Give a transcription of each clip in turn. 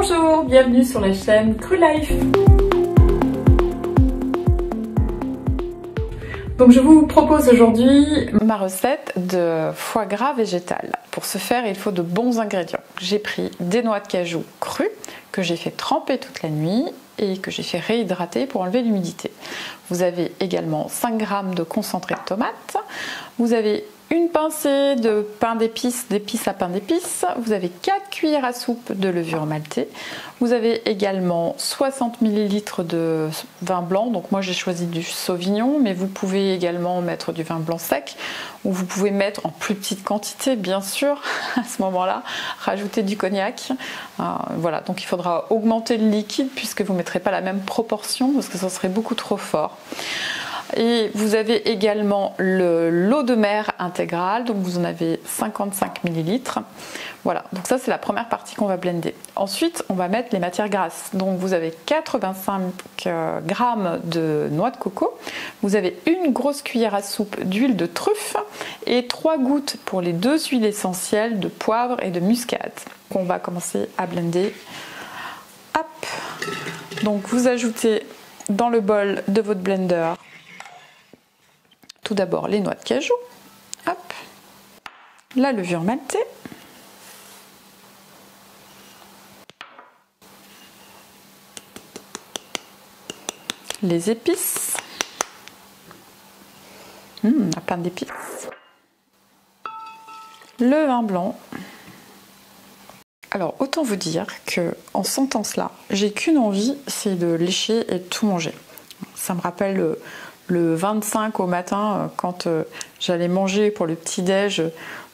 Bonjour, bienvenue sur la chaîne Cru Life. Donc je vous propose aujourd'hui ma recette de foie gras végétal. Pour ce faire, il faut de bons ingrédients. J'ai pris des noix de cajou crues que j'ai fait tremper toute la nuit et que j'ai fait réhydrater pour enlever l'humidité. Vous avez également 5 g de concentré de tomate. Vous avez une pincée de pain d'épices à pain d'épices. Vous avez 4 cuillères à soupe de levure maltée. Vous avez également 60 ml de vin blanc. Donc moi j'ai choisi du Sauvignon, mais vous pouvez également mettre du vin blanc sec, ou vous pouvez mettre en plus petite quantité, bien sûr, à ce moment-là, rajouter du cognac. Voilà, donc il faudra augmenter le liquide puisque vous ne mettrez pas la même proportion parce que ça serait beaucoup trop fort. Et vous avez également l'eau de mer intégrale, donc vous en avez 55 ml. Voilà, donc ça c'est la première partie qu'on va blender. Ensuite, on va mettre les matières grasses. Donc vous avez 85 g de noix de coco, vous avez une grosse cuillère à soupe d'huile de truffe et 3 gouttes pour les 2 huiles essentielles de poivre et de muscade. On va commencer à blender. Hop. Donc vous ajoutez dans le bol de votre blender tout d'abord les noix de cajou, hop, la levure maltée, les épices, un pain d'épices, le vin blanc. Alors autant vous dire que en sentant cela, j'ai qu'une envie, c'est de lécher et de tout manger. Ça me rappelle le 25 au matin, quand j'allais manger pour le petit-déj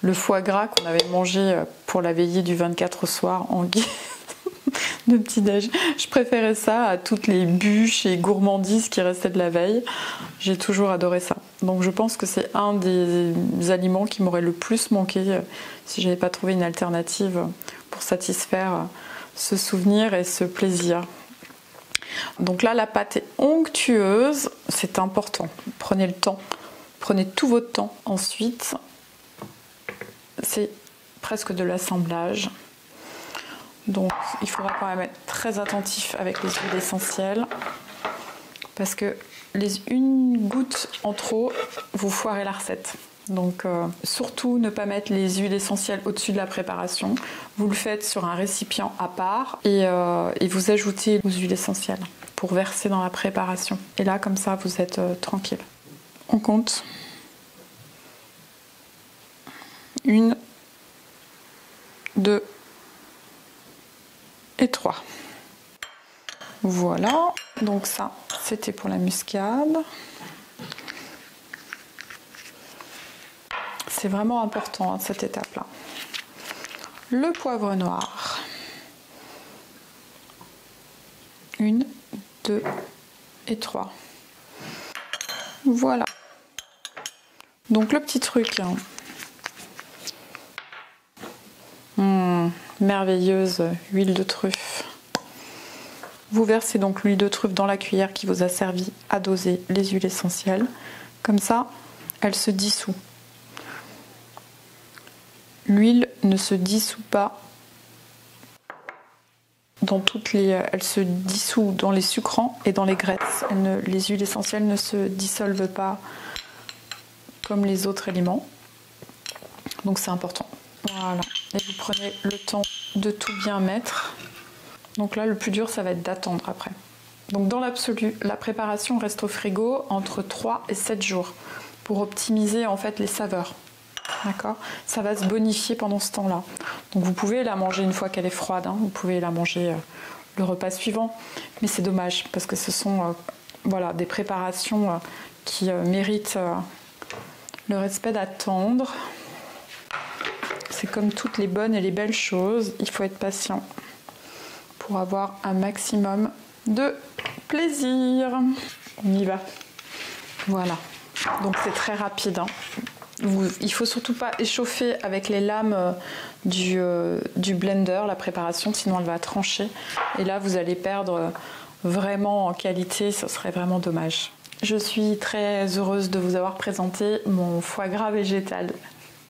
le foie gras qu'on avait mangé pour la veillée du 24 au soir en guise de petit-déj. Je préférais ça à toutes les bûches et gourmandises qui restaient de la veille. J'ai toujours adoré ça. Donc je pense que c'est un des aliments qui m'aurait le plus manqué si je n'avais pas trouvé une alternative pour satisfaire ce souvenir et ce plaisir. Donc là, la pâte est onctueuse, c'est important. Prenez le temps, prenez tout votre temps. Ensuite, c'est presque de l'assemblage. Donc, il faudra quand même être très attentif avec les huiles essentielles parce que une goutte en trop, vous foirez la recette. Donc surtout ne pas mettre les huiles essentielles au-dessus de la préparation. Vous le faites sur un récipient à part et vous ajoutez les huiles essentielles pour verser dans la préparation. Et là, comme ça, vous êtes tranquille. On compte 1, 2 et 3. Voilà, donc ça, c'était pour la muscade. C'est vraiment important cette étape-là. Le poivre noir. 1, 2 et 3. Voilà. Donc le petit truc. Merveilleuse huile de truffe. Vous versez donc l'huile de truffe dans la cuillère qui vous a servi à doser les huiles essentielles. Comme ça, elle se dissout. L'huile ne se dissout pas dans elle se dissout dans les sucrants et dans les graisses. Les huiles essentielles ne se dissolvent pas comme les autres aliments. Donc c'est important. Voilà. Et vous prenez le temps de tout bien mettre. Donc là, le plus dur, ça va être d'attendre après. Donc dans l'absolu, la préparation reste au frigo entre 3 et 7 jours pour optimiser en fait les saveurs. D'accord, ça va se bonifier pendant ce temps-là. Donc vous pouvez la manger une fois qu'elle est froide, hein. Vous pouvez la manger le repas suivant, mais c'est dommage parce que ce sont voilà, des préparations qui méritent le respect d'attendre. C'est comme toutes les bonnes et les belles choses, il faut être patient pour avoir un maximum de plaisir. On y va. Voilà, donc c'est très rapide, hein. Il faut surtout pas échauffer avec les lames du blender la préparation, sinon elle va trancher. Et là, vous allez perdre vraiment en qualité, ce serait vraiment dommage. Je suis très heureuse de vous avoir présenté mon foie gras végétal.